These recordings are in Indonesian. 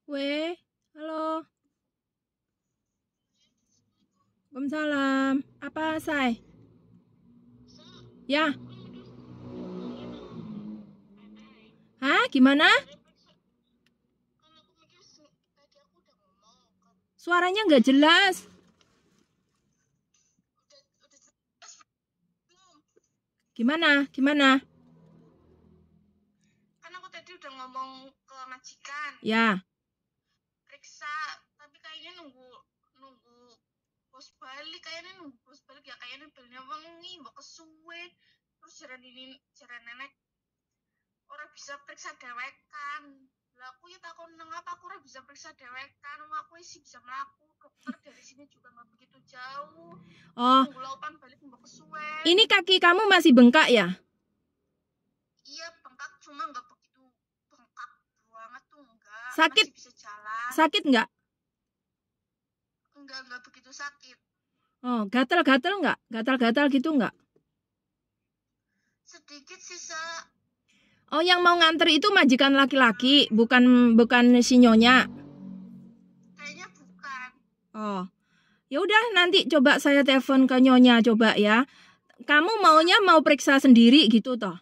Weh, halo. Waalaikumsalam. Apa, Say? Ya. Hah? Gimana? Suaranya nggak jelas. Gimana? Gimana? Kan aku tadi udah ngomong ke majikan. Ya. Periksa, tapi kayaknya nunggu bos balik, ya kayaknya belnya wengi, mbok kesuwe. Terus jaran nenek orang bisa periksa dewekan. Lah aku ya takon nang apa aku ora bisa periksa dewekan, aku sih bisa melaku. Dokter dari sini juga nggak begitu jauh. Oh. Nunggu laupan balik mbok kesuwe. Ini kaki kamu masih bengkak ya? Iya, bengkak cuma nggak begitu bengkak banget tuh, enggak. Sakit? Masih bisa jalan. Sakit nggak? Enggak begitu sakit. Oh, gatal-gatal nggak? Gatal-gatal gitu nggak? Sedikit sisa. Oh, yang mau nganter itu majikan laki-laki, bukan si Nyonya. Kayaknya bukan. Oh. Ya udah, nanti coba saya telepon ke Nyonya coba ya. Kamu maunya mau periksa sendiri gitu toh?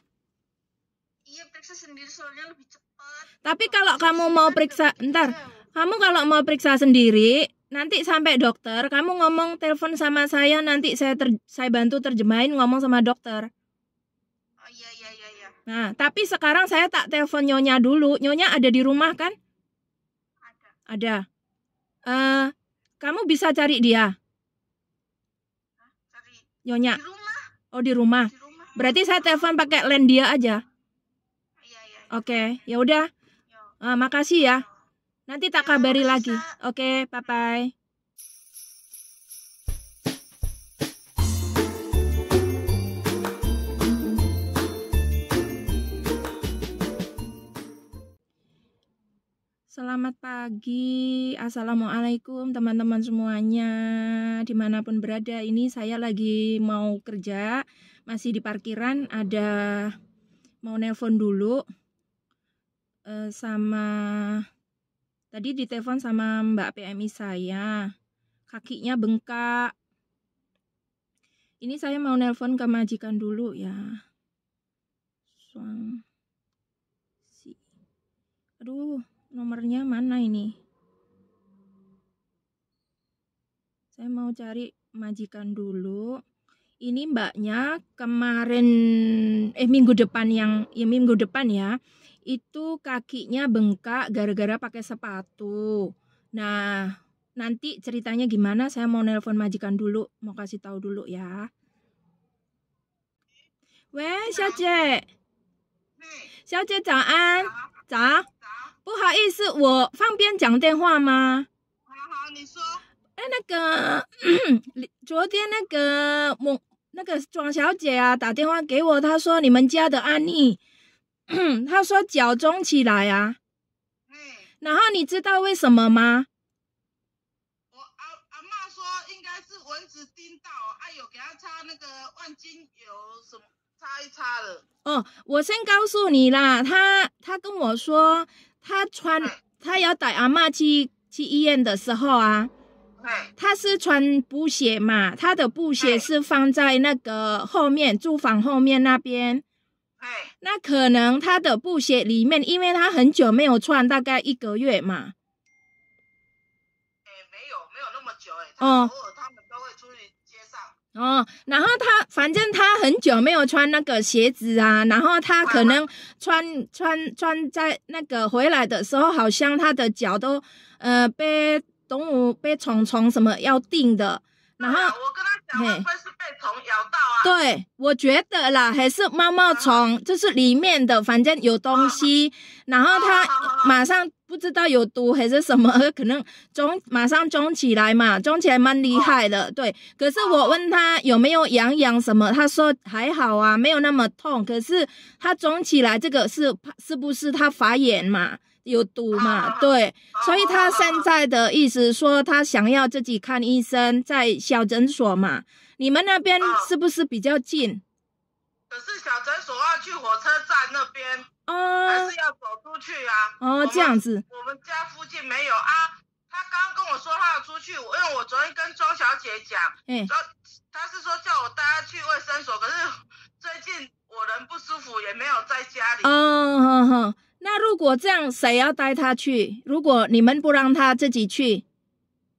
Iya, periksa sendiri soalnya lebih cepat. Tapi kalau kamu mau periksa, kamu kalau mau periksa sendiri, nanti sampai dokter, kamu ngomong telepon sama saya, nanti saya bantu terjemahin ngomong sama dokter. Oh iya. Nah, tapi sekarang saya tak telepon Nyonya dulu. Nyonya ada di rumah kan? Ada. Kamu bisa cari dia? Cari. Nyonya. Di rumah. Oh, di rumah. Berarti saya telepon pakai line dia aja. Iya. Oke, ya udah. Makasih ya. Nanti tak kabari lagi. Oke, bye-bye. Selamat pagi, assalamualaikum teman-teman semuanya, dimanapun berada. Ini saya lagi mau kerja, masih di parkiran, mau nelpon dulu tadi ditelepon sama Mbak PMI saya, kakinya bengkak. Ini saya mau nelpon ke majikan dulu ya. Aduh. Nomornya mana ini? Saya mau cari majikan dulu. Ini mbaknya kemarin minggu depan ya. Itu kakinya bengkak gara-gara pakai sepatu. Nah, nanti ceritanya gimana saya mau nelpon majikan dulu, mau kasih tahu dulu ya. Weh, 小姐，早安，早。不好意思，我方便讲电话吗？好，你说。昨天那个庄小姐啊打电话给我，她说你们家的安妮，她说脚肿起来啊。然后你知道为什么吗？我阿嬷说应该是蚊子叮到，有给她擦那个万金油什么擦一擦了。哦，我先告诉你啦，她跟我说。他要带阿嬷去医院的时候啊，他是穿布鞋嘛，他的布鞋是放在那个后面住房后面那边，那可能他的布鞋里面，因为他很久没有穿，大概1个月嘛。没有那么久偶尔他们都会出去街上。哦，然后反正他很久没有穿那个鞋子啊，然后他可能穿在那个回来的时候，好像他的脚都被动物被虫什么要叮的，然后我跟他讲会不会是被虫咬到啊？对，我觉得啦，还是毛虫，就是里面的反正有东西，然后他马上不知道有毒还是什么，可能马上肿起来嘛，肿起来蛮厉害的，对。可是我问他有没有痒什么，他说还好啊，没有那么痛。可是他肿起来，这个是不是他发炎嘛？有毒嘛？对，所以他现在的意思说他想要自己看医生，在小诊所嘛。你们那边是不是比较近？可是小诊所要去火车站那边。还是要走出去啊。这样子。我们家附近没有啊。他刚跟我说他要出去，因为我昨天跟庄小姐讲，他是说叫我带他去卫生所，可是最近我人不舒服，也没有在家里。那如果这样，谁要带他去？如果你们不让他自己去？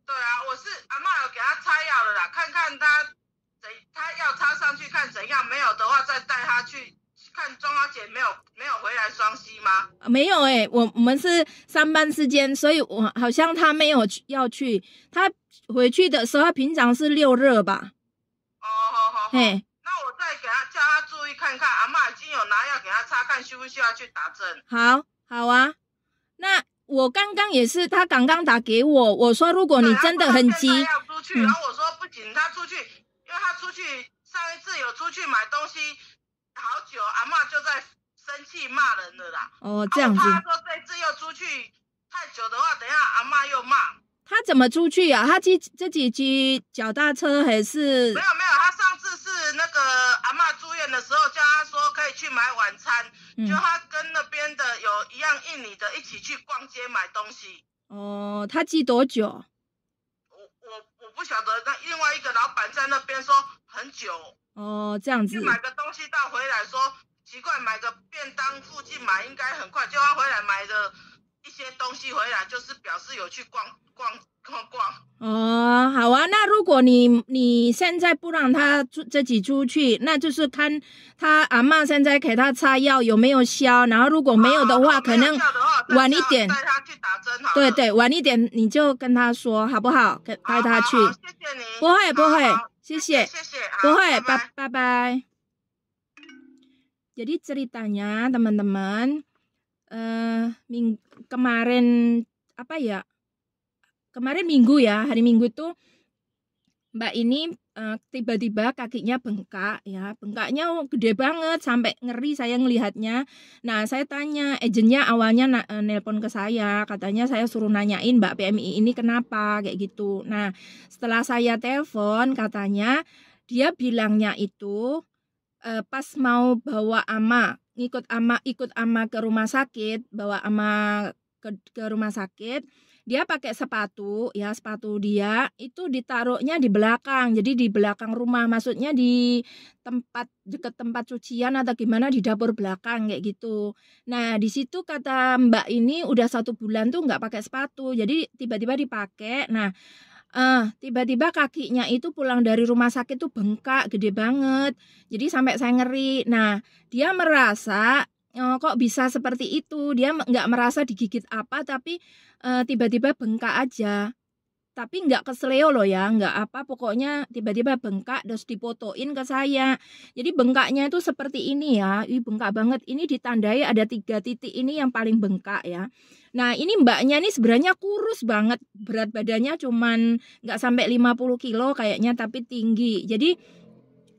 对啊，我是阿嬷有给他擦药了啦，看看他药擦上去看怎样，没有的话再带他去看庄小姐没有回来双溪吗？没有我们是上班时间，所以我好像他没有要去，他回去的时候平常是6日吧。好，那我再叫他注意看看，阿嬷已经有拿药给他擦，看需不需要去打针。好啊，那我刚刚也是，他刚刚打给我，我说如果你真的很急，要出去，然后我说不仅他出去，因为他出去上一次有出去买东西好久，阿嬷就在生气骂人了啦。这样子。他说这次又出去太久的话，等一下阿嬷又骂。他怎么出去啊？他自己骑脚踏车还是？没有，他上次是那个阿嬷住院的时候，叫他说可以去买晚餐，就他跟那边的有一样印尼的一起去逛街买东西。他骑多久？我不晓得，那另外一个老板在那边说很久。这样子。去买个东西到回来说奇怪，买个便当附近买应该很快，就他回来买的一些东西回来，就是表示有去逛。好啊，那如果你现在不让他自己出去，那就是看他阿嬷现在给他擦药有没有消，然后如果没有的话，可能晚一点带他去打针好了。对，晚一点你就跟他说好不好？带他去。谢谢你。不会，谢谢。不会，拜拜。Jadi ceritanya teman-teman, kemarin Minggu ya, hari Minggu tuh Mbak ini tiba-tiba kakinya bengkak ya, bengkaknya gede banget sampai ngeri saya ngelihatnya. Nah saya tanya, agennya awalnya nelpon ke saya, katanya saya suruh nanyain Mbak PMI ini kenapa kayak gitu. Nah setelah saya telepon katanya dia bilangnya itu pas mau bawa ikut ama ke rumah sakit, bawa ama ke rumah sakit. Dia pakai sepatu dia itu ditaruhnya di belakang, jadi di belakang rumah, maksudnya di dekat tempat cucian atau gimana, di dapur belakang kayak gitu. Nah di situ kata Mbak ini udah 1 bulan tuh nggak pakai sepatu, jadi tiba-tiba dipakai. Nah tiba-tiba kakinya itu pulang dari rumah sakit tuh bengkak gede banget, jadi sampai saya ngeri. Nah dia merasa kok bisa seperti itu, dia nggak merasa digigit apa, tapi tiba-tiba bengkak aja, tapi nggak kesleo loh ya, nggak apa, pokoknya tiba-tiba bengkak terus difotoin ke saya. Jadi bengkaknya itu seperti ini ya, ini bengkak banget, ini ditandai ada 3 titik ini yang paling bengkak ya. Nah ini mbaknya nih sebenarnya kurus banget, berat badannya cuman nggak sampai 50 kilo kayaknya, tapi tinggi. Jadi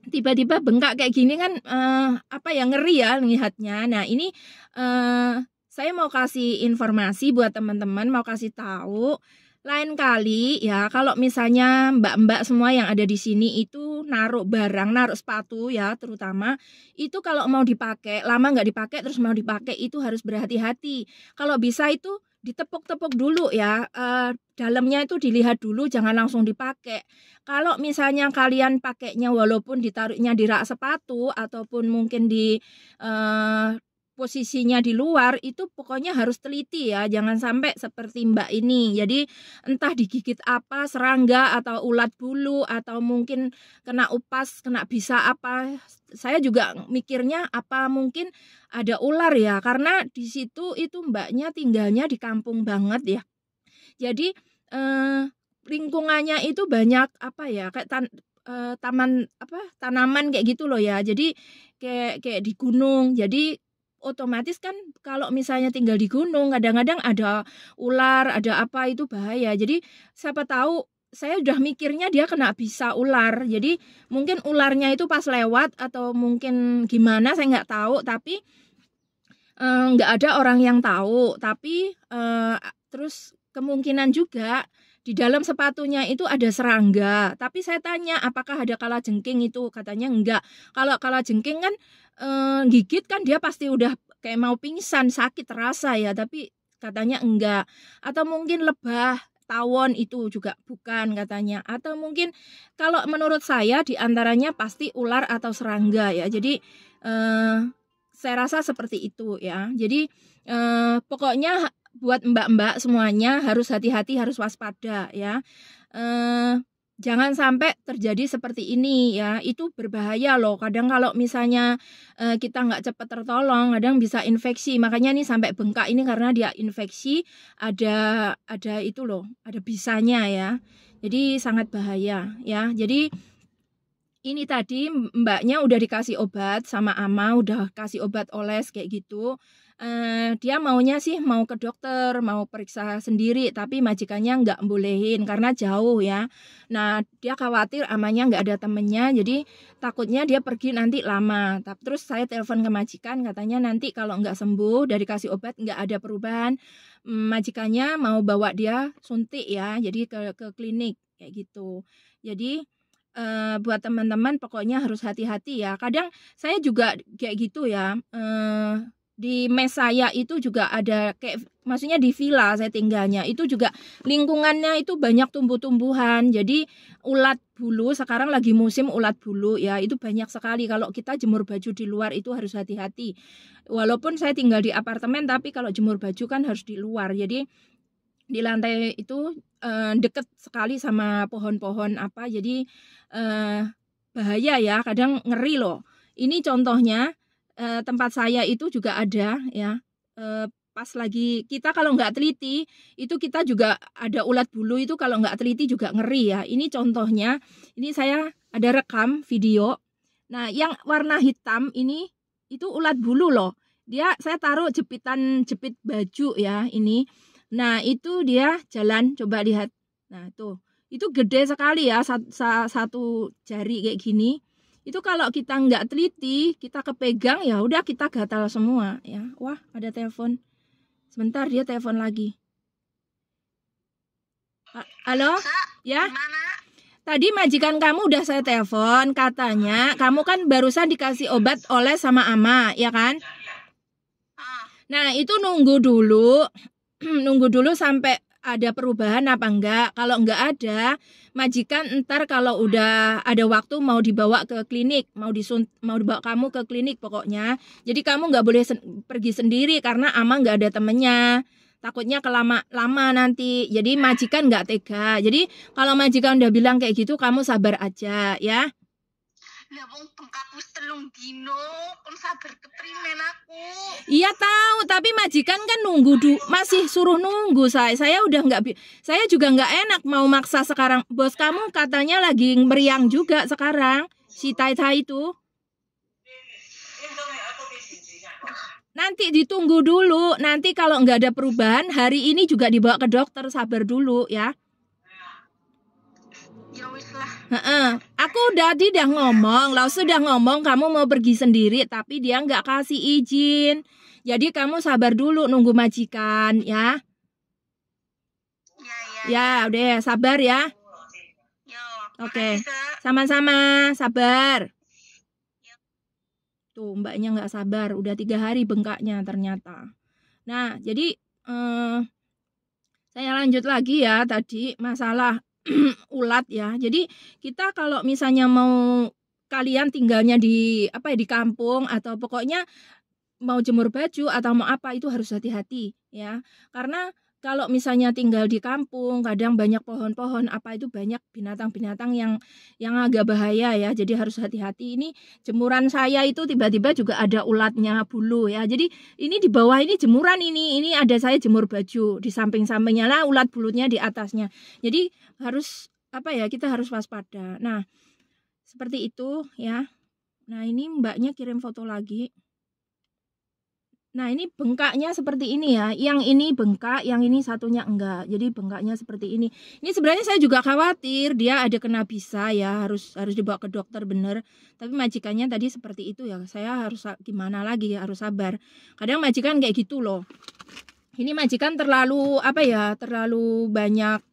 tiba-tiba bengkak kayak gini kan ngeri ya lihatnya. Nah ini saya mau kasih informasi buat teman-teman, mau kasih tahu lain kali ya, kalau misalnya mbak-mbak semua yang ada di sini itu naruh barang, naruh sepatu ya terutama, itu kalau mau dipakai, lama nggak dipakai terus mau dipakai itu harus berhati-hati. Kalau bisa itu ditepuk-tepuk dulu ya, dalamnya itu dilihat dulu, jangan langsung dipakai. Kalau misalnya kalian pakainya walaupun ditaruhnya di rak sepatu ataupun mungkin di posisinya di luar, itu pokoknya harus teliti ya, jangan sampai seperti mbak ini. Jadi entah digigit apa, serangga atau ulat bulu atau mungkin kena upas, kena bisa apa. Saya juga mikirnya apa mungkin ada ular ya, karena di situ itu mbaknya tinggalnya di kampung banget ya. Jadi lingkungannya itu banyak kayak tanaman kayak gitu loh ya. Jadi kayak di gunung. Jadi otomatis kan kalau misalnya tinggal di gunung kadang-kadang ada ular, ada apa, itu bahaya. Jadi siapa tahu, saya udah mikirnya dia kena bisa ular. Jadi mungkin ularnya itu pas lewat atau mungkin gimana saya nggak tahu, tapi nggak ada orang yang tahu. Tapi terus kemungkinan juga di dalam sepatunya itu ada serangga. Tapi saya tanya apakah ada kalajengking, itu katanya enggak. Kalau kalajengking kan gigit kan dia pasti udah kayak mau pingsan, sakit terasa ya. Tapi katanya enggak. Atau mungkin lebah, tawon itu juga bukan katanya. Atau mungkin kalau menurut saya diantaranya pasti ular atau serangga ya. Jadi saya rasa seperti itu ya. Jadi pokoknya buat mbak-mbak semuanya harus hati-hati, harus waspada ya. Jangan sampai terjadi seperti ini ya, itu berbahaya loh. Kadang kalau misalnya kita nggak cepat tertolong, kadang bisa infeksi. Makanya nih sampai bengkak ini karena dia infeksi, ada itu loh, ada bisanya ya. Jadi sangat bahaya ya. Jadi ini tadi mbaknya udah dikasih obat sama ama, udah kasih obat oles kayak gitu. Dia maunya sih mau ke dokter, mau periksa sendiri, tapi majikannya nggak bolehin karena jauh ya. Nah dia khawatir amanya nggak ada temennya, jadi takutnya dia pergi nanti lama. Terus saya telepon ke majikan, katanya nanti kalau nggak sembuh dari kasih obat nggak ada perubahan, majikannya mau bawa dia suntik ya, jadi ke klinik kayak gitu. Jadi buat teman-teman pokoknya harus hati-hati ya. Kadang saya juga kayak gitu ya. Di mes saya itu juga ada kayak, maksudnya di villa saya tinggalnya itu juga lingkungannya itu banyak tumbuh-tumbuhan. Jadi ulat bulu, sekarang lagi musim ulat bulu ya, itu banyak sekali. Kalau kita jemur baju di luar itu harus hati-hati. Walaupun saya tinggal di apartemen, tapi kalau jemur baju kan harus di luar. Jadi di lantai itu deket sekali sama pohon-pohon apa, jadi bahaya ya, kadang ngeri loh. Ini contohnya tempat saya itu juga ada ya, pas lagi kita kalau nggak teliti itu kita juga ada ulat bulu, itu kalau nggak teliti juga ngeri ya. Ini contohnya, ini saya ada rekam video. Nah yang warna hitam ini itu ulat bulu loh, dia saya taruh jepit baju ya ini. Nah itu dia jalan, coba lihat. Nah tuh, itu gede sekali ya, satu jari kayak gini. Itu kalau kita nggak teliti, kita kepegang ya udah kita gatal semua ya. Wah ada telepon, sebentar dia telepon lagi. Halo ya, tadi majikan kamu udah saya telepon, katanya kamu kan barusan dikasih obat oleh sama ama ya kan. Nah itu nunggu dulu sampai ada perubahan apa enggak. Kalau enggak ada, majikan ntar kalau udah ada waktu mau dibawa ke klinik, mau dibawa kamu ke klinik pokoknya. Jadi kamu nggak boleh pergi sendiri karena ama nggak ada temennya, takutnya lama nanti. Jadi majikan nggak tega. Jadi kalau majikan udah bilang kayak gitu, kamu sabar aja ya. Lah wong bengkakku telung dino, kon sabar keprimen aku. Iya tahu, tapi majikan kan masih suruh nunggu. Saya udah saya juga nggak enak mau maksa sekarang. Bos kamu katanya lagi meriang juga sekarang, si Tai itu. Nanti ditunggu dulu, nanti kalau nggak ada perubahan hari ini juga dibawa ke dokter, sabar dulu ya. Ya wis lah. Aku udah ngomong, sudah ngomong kamu mau pergi sendiri, tapi dia nggak kasih izin. Jadi kamu sabar dulu nunggu majikan ya. Ya udah sabar ya. Oke. Sama-sama, sabar. Tuh mbaknya nggak sabar, udah 3 hari bengkaknya ternyata. Nah jadi saya lanjut lagi ya, tadi masalah ulat ya. Jadi kita kalau misalnya mau, kalian tinggalnya di kampung atau pokoknya mau jemur baju atau mau apa, itu harus hati-hati ya. Karena kalau misalnya tinggal di kampung, kadang banyak pohon-pohon apa itu banyak binatang-binatang yang agak bahaya ya. Jadi harus hati-hati. Ini jemuran saya itu tiba-tiba juga ada ulatnya bulu ya. Jadi ini di bawah ini jemuran ini ada saya jemur baju, di samping-sampingnya lah ulat bulunya di atasnya. Jadi harus kita harus waspada. Nah, seperti itu ya. Nah, ini mbaknya kirim foto lagi. Nah ini bengkaknya seperti ini ya, yang ini bengkak, yang ini satunya enggak. Jadi bengkaknya seperti ini. Ini sebenarnya saya juga khawatir dia ada kena bisa ya, harus dibawa ke dokter bener. Tapi majikannya tadi seperti itu ya, saya harus gimana lagi ya, harus sabar. Kadang majikan kayak gitu loh. Ini majikan terlalu terlalu banyak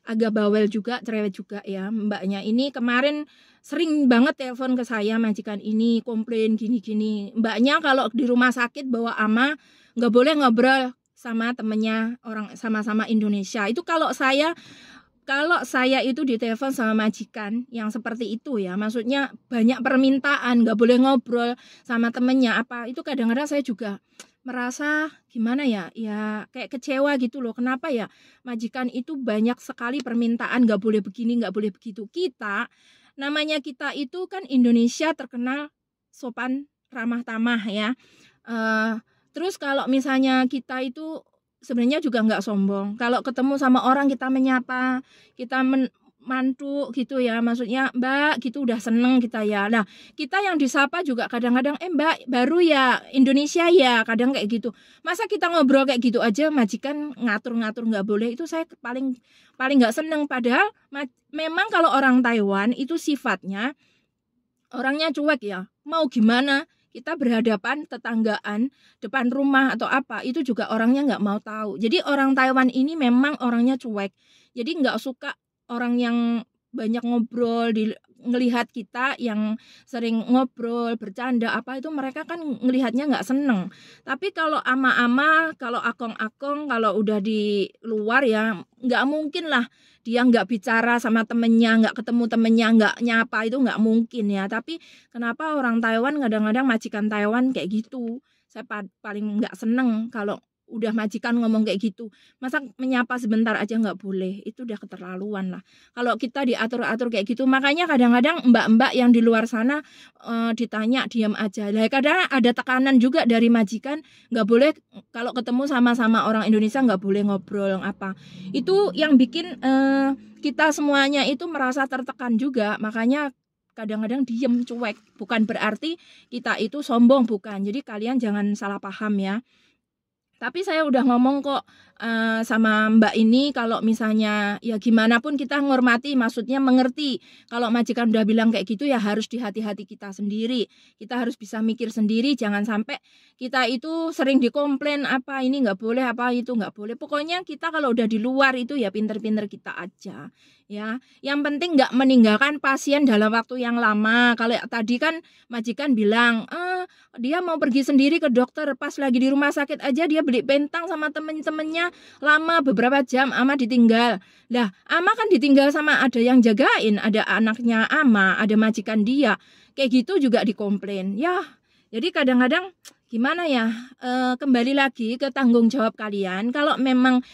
agak bawel juga, cerewet juga ya mbaknya. Ini kemarin sering banget telepon ke saya majikan ini, komplain gini-gini. Mbaknya kalau di rumah sakit bawa ama nggak boleh ngobrol sama temennya orang sama-sama Indonesia. Itu kalau saya itu ditelepon sama majikan yang seperti itu ya, maksudnya banyak permintaan, nggak boleh ngobrol sama temennya apa, itu kadang-kadang saya juga merasa gimana ya, ya kayak kecewa gitu loh. Kenapa ya majikan itu banyak sekali permintaan, nggak boleh begini, nggak boleh begitu. Namanya kita itu kan Indonesia terkenal sopan, ramah tamah ya. Terus kalau misalnya kita itu sebenarnya juga nggak sombong. Kalau ketemu sama orang kita menyapa, kita mantu gitu ya, maksudnya Mbak gitu udah seneng kita ya. Nah kita yang disapa juga kadang-kadang Mbak baru ya Indonesia ya, kadang kayak gitu. Masa kita ngobrol kayak gitu aja majikan ngatur-ngatur nggak boleh, itu saya paling nggak seneng. Padahal memang kalau orang Taiwan itu sifatnya orangnya cuek ya, mau gimana kita berhadapan tetanggaan depan rumah atau apa itu juga orangnya nggak mau tahu. Jadi orang Taiwan ini memang orangnya cuek, jadi nggak suka orang yang banyak ngobrol, ngelihat kita yang sering ngobrol bercanda apa itu mereka kan ngelihatnya nggak seneng. Tapi kalau ama-ama, kalau akong-akong, kalau udah di luar ya nggak mungkin lah dia nggak bicara sama temennya, nggak ketemu temennya, nggak nyapa, itu nggak mungkin ya. Tapi kenapa orang Taiwan kadang-kadang majikan Taiwan kayak gitu, saya paling nggak seneng kalau udah majikan ngomong kayak gitu. Masa menyapa sebentar aja nggak boleh, itu udah keterlaluan lah. Kalau kita diatur-atur kayak gitu, makanya kadang-kadang mbak-mbak yang di luar sana ditanya diam aja. Lah kadang ada tekanan juga dari majikan, nggak boleh kalau ketemu sama-sama orang Indonesia nggak boleh ngobrol apa. Itu yang bikin kita semuanya itu merasa tertekan juga. Makanya kadang-kadang diem cuek, bukan berarti kita itu sombong, bukan. Jadi kalian jangan salah paham ya. Tapi saya udah ngomong kok sama mbak ini, kalau misalnya ya gimana pun kita menghormati, maksudnya mengerti. Kalau majikan udah bilang kayak gitu ya harus di hati-hati kita sendiri. Kita harus bisa mikir sendiri, jangan sampai kita itu sering dikomplain apa ini nggak boleh, apa itu nggak boleh. Pokoknya kita kalau udah di luar itu ya pinter-pinter kita aja. Ya, yang penting nggak meninggalkan pasien dalam waktu yang lama. Kalau tadi kan majikan bilang, dia mau pergi sendiri ke dokter, pas lagi di rumah sakit aja dia beli pentang sama temen-temennya, lama beberapa jam ama ditinggal. Lah, ama kan ditinggal sama ada yang jagain, ada anaknya ama, ada majikan dia. Kayak gitu juga dikomplain. Ya, jadi kadang-kadang gimana ya, kembali lagi ke tanggung jawab kalian. Kalau memang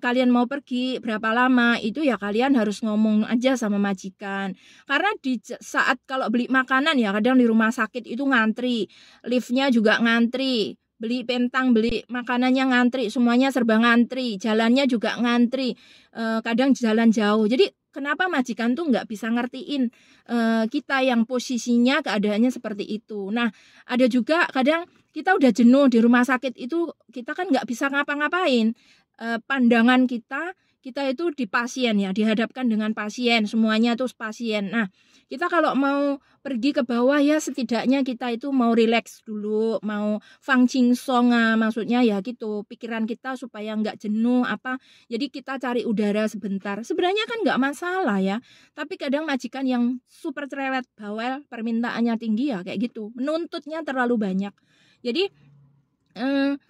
kalian mau pergi berapa lama, itu ya kalian harus ngomong aja sama majikan. Karena di saat kalau beli makanan ya kadang di rumah sakit itu ngantri, liftnya juga ngantri, beli pentang, beli makanannya ngantri, semuanya serba ngantri, jalannya juga ngantri, kadang jalan jauh. Jadi kenapa majikan tuh nggak bisa ngertiin kita yang posisinya keadaannya seperti itu. Nah, ada juga kadang kita udah jenuh di rumah sakit itu, kita kan nggak bisa ngapa-ngapain. Pandangan kita itu di pasien ya, dihadapkan dengan pasien, semuanya tuh pasien. Nah, kita kalau mau pergi ke bawah ya setidaknya kita itu mau rileks dulu, mau fangcing song, maksudnya ya gitu, pikiran kita supaya nggak jenuh apa. Jadi kita cari udara sebentar. Sebenarnya kan nggak masalah ya, tapi kadang majikan yang super cerewet, bawel, permintaannya tinggi ya kayak gitu, menuntutnya terlalu banyak. Jadi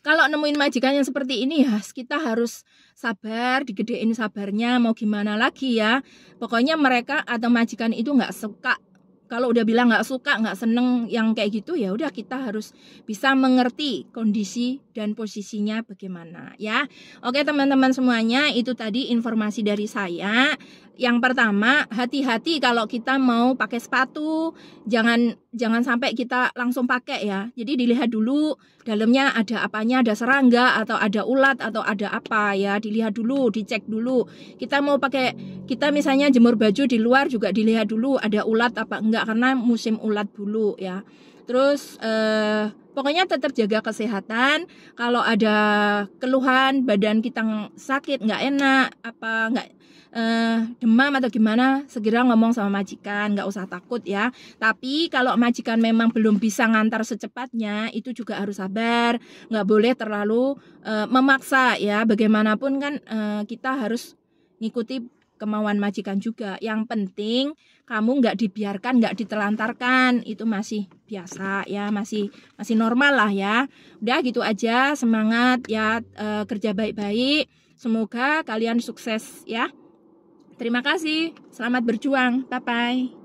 kalau nemuin majikan yang seperti ini ya kita harus sabar, digedein sabarnya, mau gimana lagi ya. Pokoknya mereka atau majikan itu nggak suka. Kalau udah bilang nggak suka, nggak seneng yang kayak gitu, ya udah kita harus bisa mengerti kondisi dan posisinya bagaimana ya. Oke teman-teman semuanya, itu tadi informasi dari saya. Yang pertama, hati-hati kalau kita mau pakai sepatu, jangan sampai kita langsung pakai ya. Jadi dilihat dulu dalamnya ada apanya, ada serangga atau ada ulat atau ada apa ya, dilihat dulu, dicek dulu. Kita mau pakai, kita misalnya jemur baju di luar juga dilihat dulu ada ulat apa enggak, karena musim ulat dulu ya. Terus pokoknya tetap jaga kesehatan. Kalau ada keluhan badan kita sakit, nggak enak apa nggak demam atau gimana, segera ngomong sama majikan, nggak usah takut ya. Tapi kalau majikan memang belum bisa ngantar secepatnya, itu juga harus sabar, nggak boleh terlalu memaksa ya. Bagaimanapun kan kita harus ngikuti kemauan majikan juga. Yang penting kamu nggak dibiarkan, nggak ditelantarkan, itu masih biasa ya, masih normal lah ya. Udah gitu aja, semangat ya, kerja baik-baik. Semoga kalian sukses ya. Terima kasih, selamat berjuang, bye-bye.